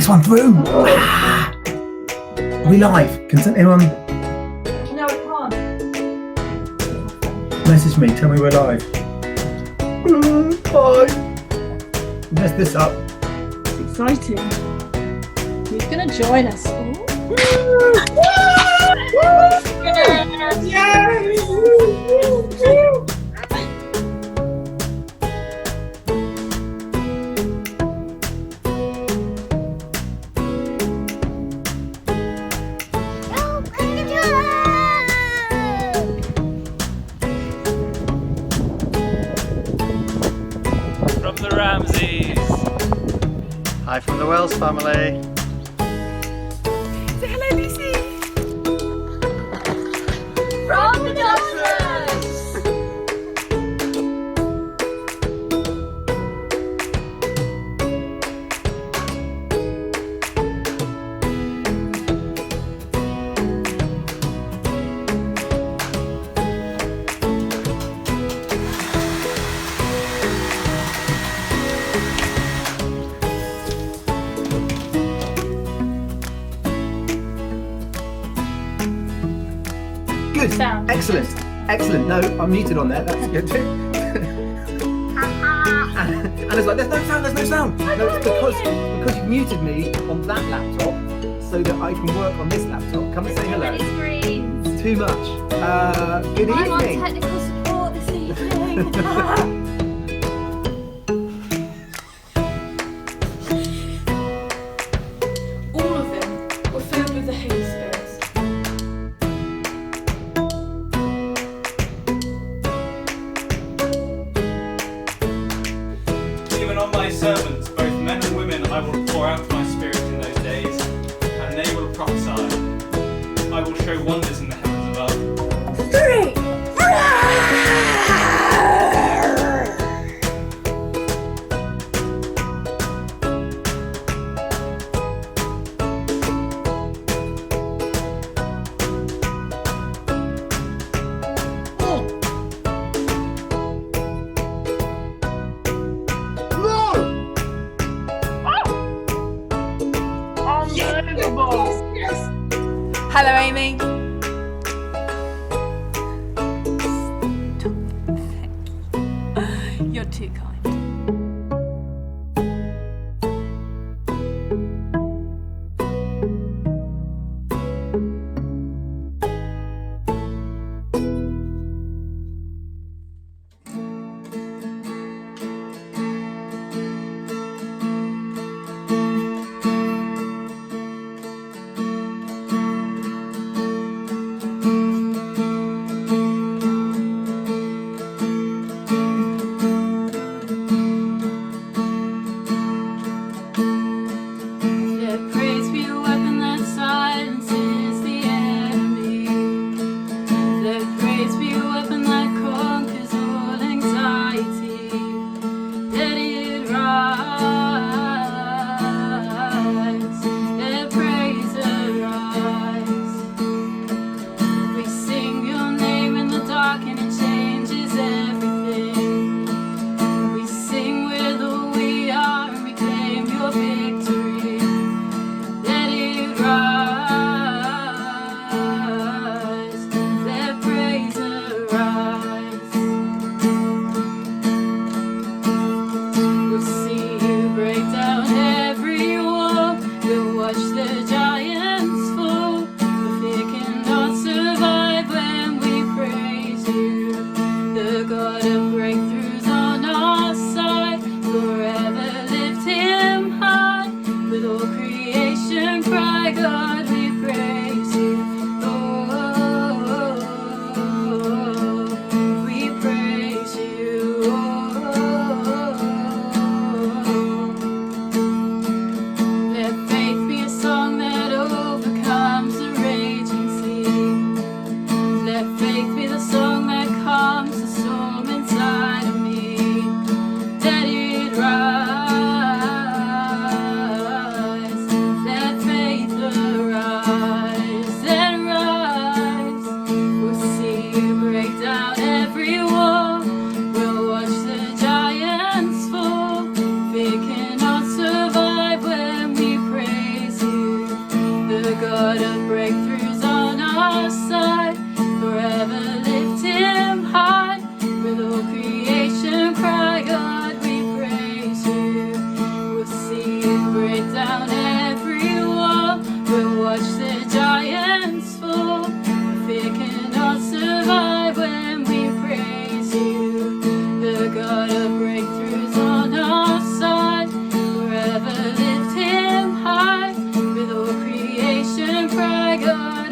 this one through. Ah. Are we live? Can anyone? No, it can't. Message me, tell me we're live. Bye. Mess this up. Exciting. He's going to join us. From the Ramseys. Hi from the Wells family. Say hello, Lucy. From the Doctors. Good. Sound. Excellent. Excellent. No, I'm muted on there. That's good too. And it's like, there's no sound, there's no sound. No, it's because you've muted me on that laptop so that I can work on this laptop. Come and say hello. Many screens. Too much. Good I'm on evening. technical support this evening. All of them were filled with the Holy Spirit. Even on my servants, both men and women, I will pour out my spirit in those days, and they will prophesy. I will show wonders in the heavens above. Hello, Amy. You're too kind. Let praise be a weapon that silences the enemy. Let praise be a weapon that conquers all anxiety. Let it rise. Let praise arise. We sing your name in the dark and it changes everything. We sing with all we are and we claim your victory. Let it rise. Let praise arise. We'll see you break down every wall. We'll watch the giants fall. The fear cannot survive when we praise you. The God of breakthroughs on our side. Forever lift him high. With all creation cry, God, we praise you. Oh, we praise you. Let faith be a song that overcomes the raging sea. Let faith be the song that calms the storm inside of me. Let it rise. Let faith arise. God of breakthroughs on our side. Forever lift him high. With all creation cry, God, we praise you. We'll see you break down every wall. We'll watch the giants fall. Fear cannot survive when we praise you. The God of breakthroughs on our side. Forever lift him high. With all creation cry, God,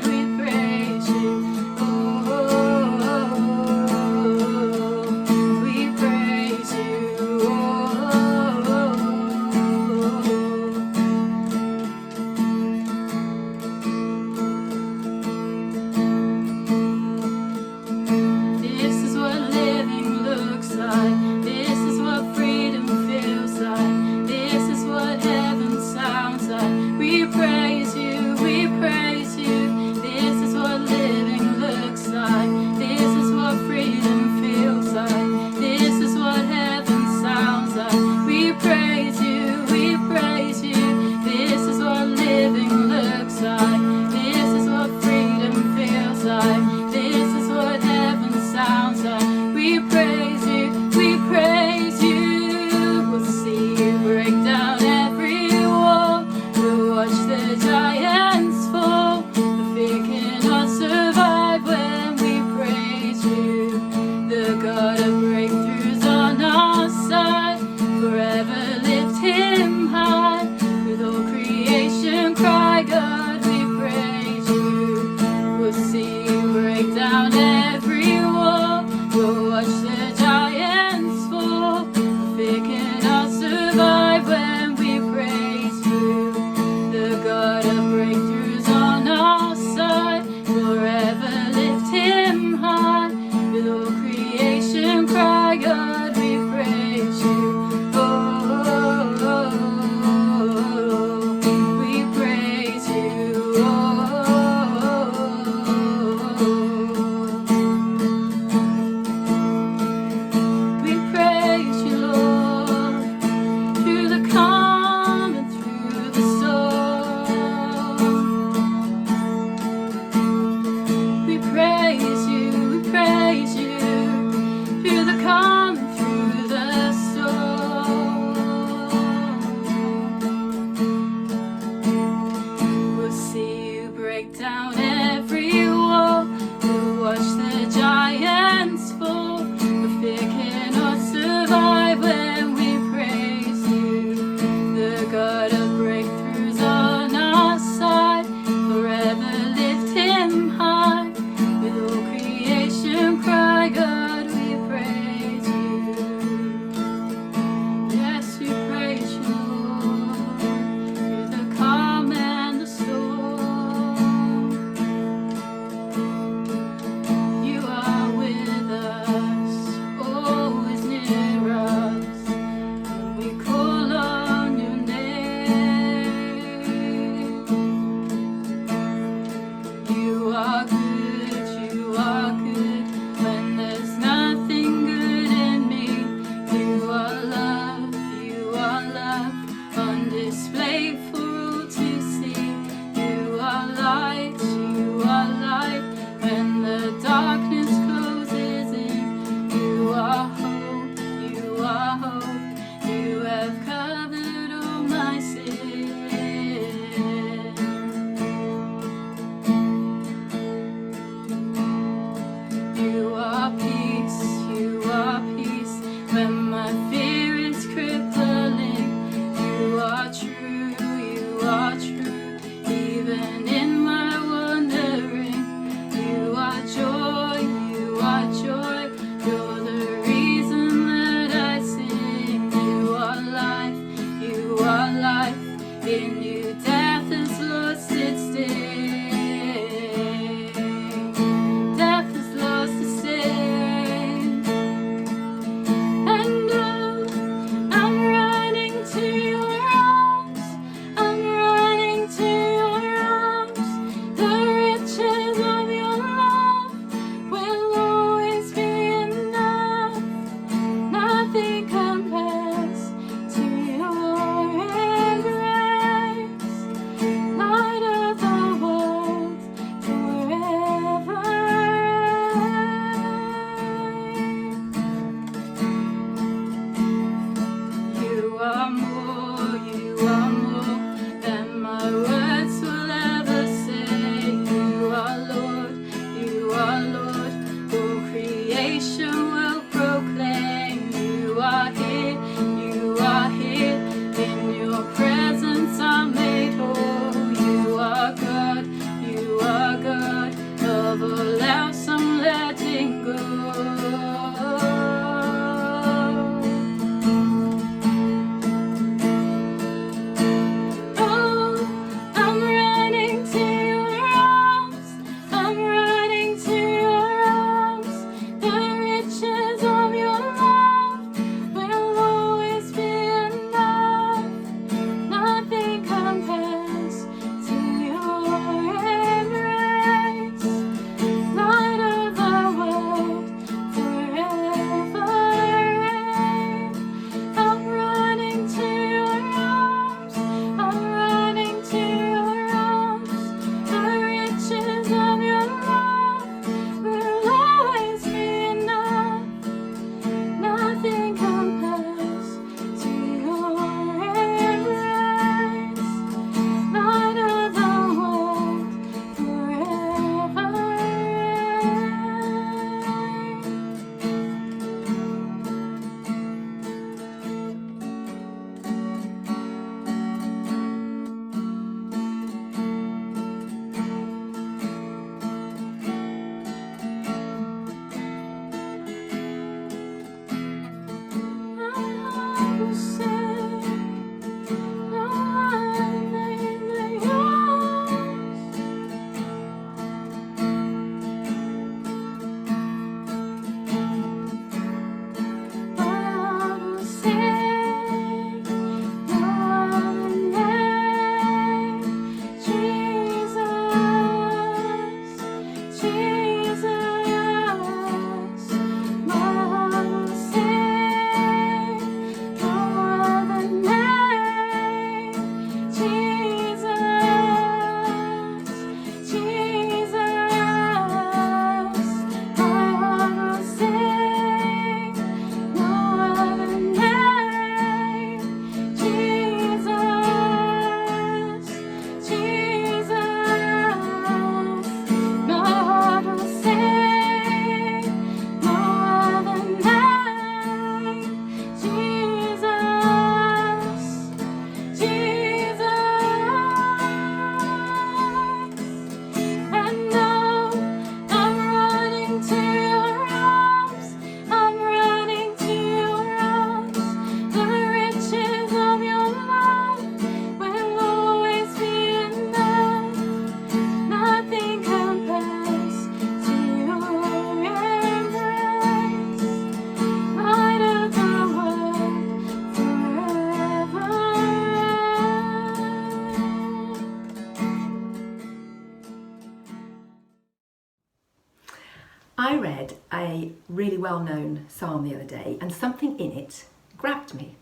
I read a really well-known psalm the other day, and something in it grabbed me.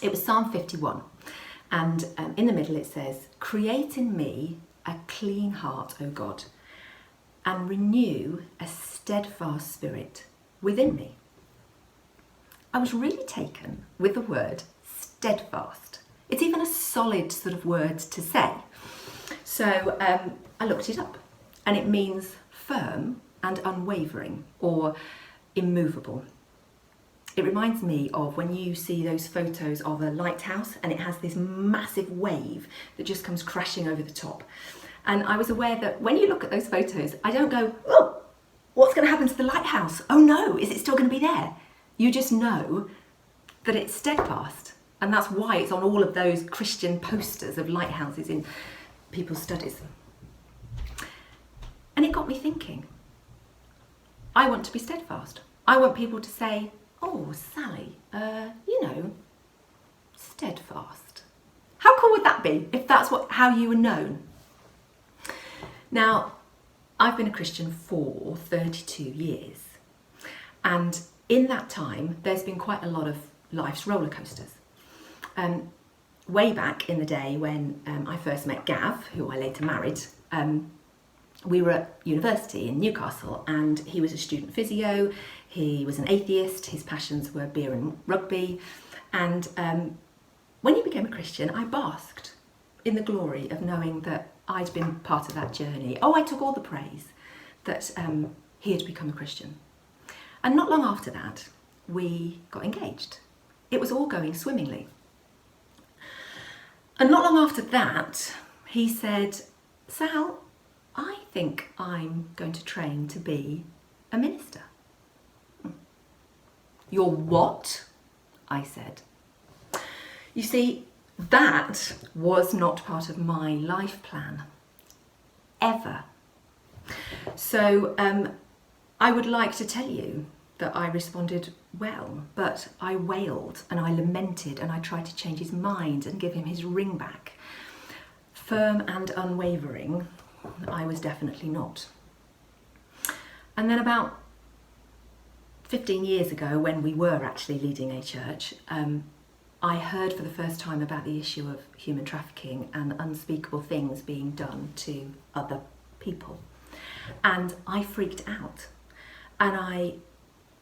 It was Psalm 51, and in the middle it says, "Create in me a clean heart, O God, and renew a steadfast spirit within me." I was really taken with the word steadfast. It's even a solid sort of word to say. So I looked it up, and it means firm and unwavering or immovable. It reminds me of when you see those photos of a lighthouse and it has this massive wave that just comes crashing over the top. And I was aware that when you look at those photos, I don't go, "Oh, what's going to happen to the lighthouse? Oh no, is it still going to be there?" You just know that it's steadfast. And that's why it's on all of those Christian posters of lighthouses in people's studies. And it got me thinking, I want to be steadfast. I want people to say, "Oh, Sally, steadfast." How cool would that be if that's how you were known? Now, I've been a Christian for 32 years. And in that time, there's been quite a lot of life's roller coasters. Way back in the day when I first met Gav, who I later married, we were at university in Newcastle, and he was a student physio, he was an atheist, his passions were beer and rugby, and when he became a Christian, I basked in the glory of knowing that I'd been part of that journey. Oh, I took all the praise that he had become a Christian. And not long after that, we got engaged. It was all going swimmingly. And not long after that, he said, "Sal, I think I'm going to train to be a minister." "You're what?" I said. You see, that was not part of my life plan, ever. So I would like to tell you that I responded well, but I wailed and I lamented and I tried to change his mind and give him his ring back. Firm and unwavering, I was definitely not. And then about 15 years ago, when we were actually leading a church, I heard for the first time about the issue of human trafficking and unspeakable things being done to other people. And I freaked out, and I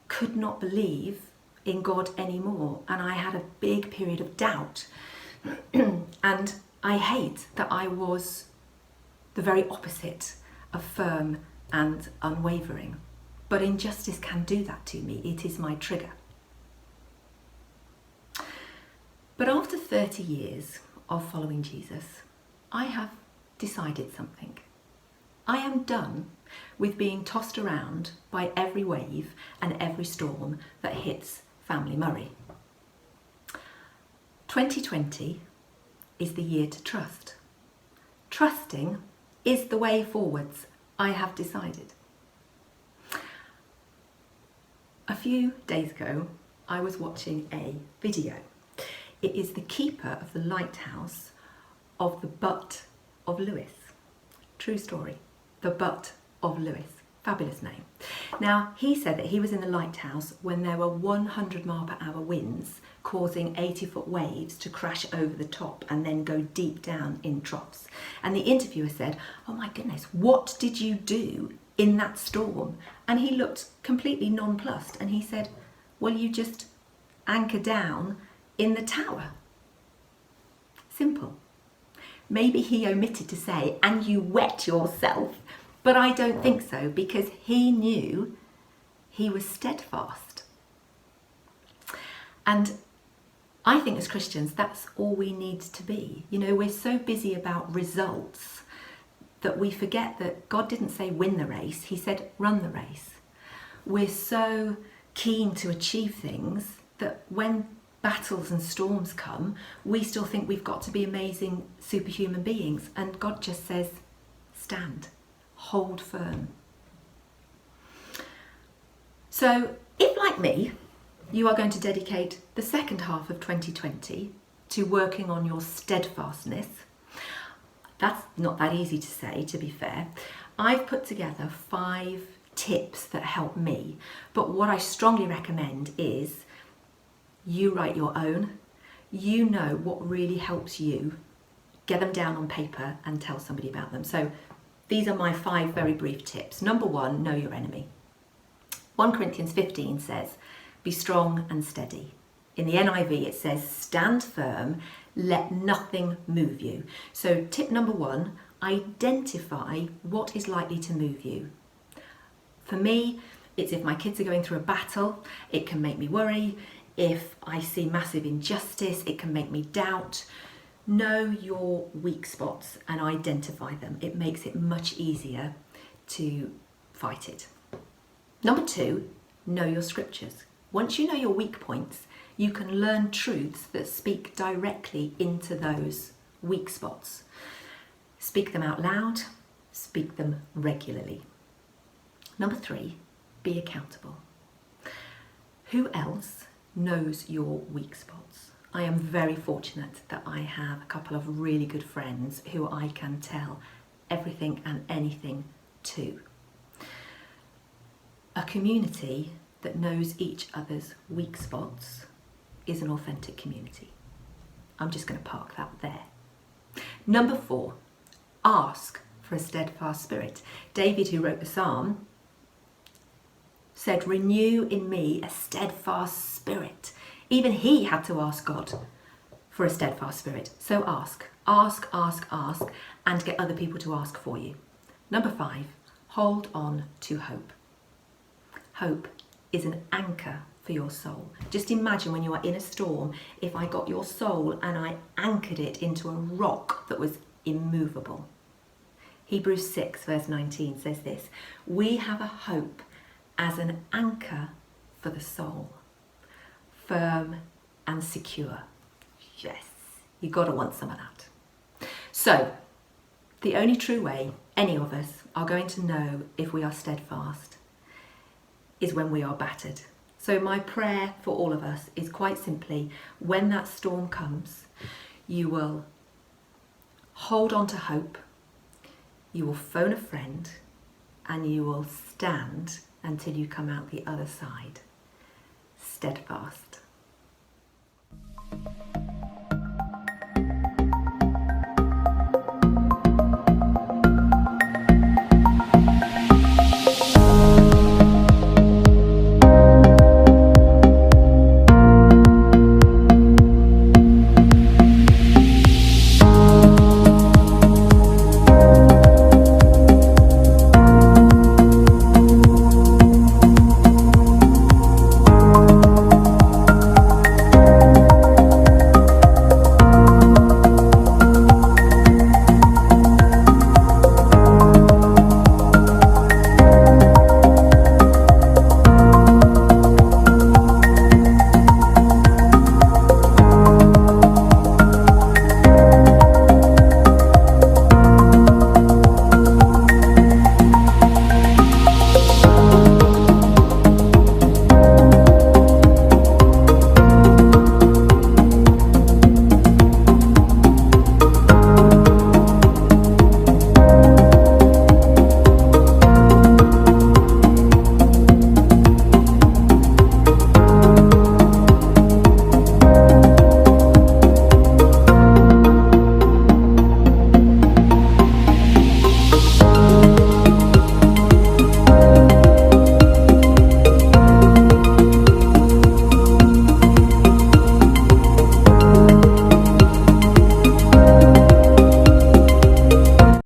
could not believe in God anymore, and I had a big period of doubt. And I hate that I was the very opposite of firm and unwavering. But injustice can do that to me. It is my trigger. But after 30 years of following Jesus, I have decided something. I am done with being tossed around by every wave and every storm that hits Family Murray. 2020 is the year to trust. Trusting is the way forwards, I have decided. A few days ago, I was watching a video. It is the keeper of the lighthouse of the Butt of Lewis. True story. The Butt of Lewis. Fabulous name. Now, he said that he was in the lighthouse when there were 100-mile-per-hour winds causing 80-foot waves to crash over the top and then go deep down in troughs. And the interviewer said, "Oh my goodness, what did you do in that storm?" And he looked completely nonplussed, and he said, "Well, you just anchor down in the tower." Simple. Maybe he omitted to say, "and you wet yourself," but I don't think so, because he knew he was steadfast. And I think as Christians, that's all we need to be. You know, we're so busy about results that we forget that God didn't say win the race, he said run the race. We're so keen to achieve things that when battles and storms come, we still think we've got to be amazing superhuman beings, and God just says, stand, hold firm. So if, like me, you are going to dedicate the second half of 2020 to working on your steadfastness, that's not that easy to say, to be fair, I've put together 5 tips that help me, but what I strongly recommend is you write your own. You know what really helps you. Get them down on paper and tell somebody about them. So these are my 5 very brief tips. Number 1, know your enemy. 1 Corinthians 15 says, be strong and steady. In the NIV it says, stand firm, let nothing move you. So tip number 1, identify what is likely to move you. For me, it's if my kids are going through a battle, it can make me worry. If I see massive injustice, it can make me doubt. Know your weak spots and identify them. It makes it much easier to fight it. Number 2, know your scriptures. Once you know your weak points, you can learn truths that speak directly into those weak spots. Speak them out loud, speak them regularly. Number 3, be accountable. Who else knows your weak spots? I am very fortunate that I have a couple of really good friends who I can tell everything and anything to. A community that knows each other's weak spots is an authentic community. I'm just going to park that there. Number 4, ask for a steadfast spirit. David, who wrote the Psalm, said, renew in me a steadfast spirit. Even he had to ask God for a steadfast spirit. So ask, and get other people to ask for you. Number 5, hold on to hope. Hope is an anchor for your soul. Just imagine when you are in a storm, if I got your soul and I anchored it into a rock that was immovable. Hebrews 6 verse 19 says this, we have a hope as an anchor for the soul, firm and secure. Yes, you've got to want some of that. So, the only true way any of us are going to know if we are steadfast is when we are battered. So my prayer for all of us is quite simply, when that storm comes, you will hold on to hope, you will phone a friend, and you will stand until you come out the other side, steadfast.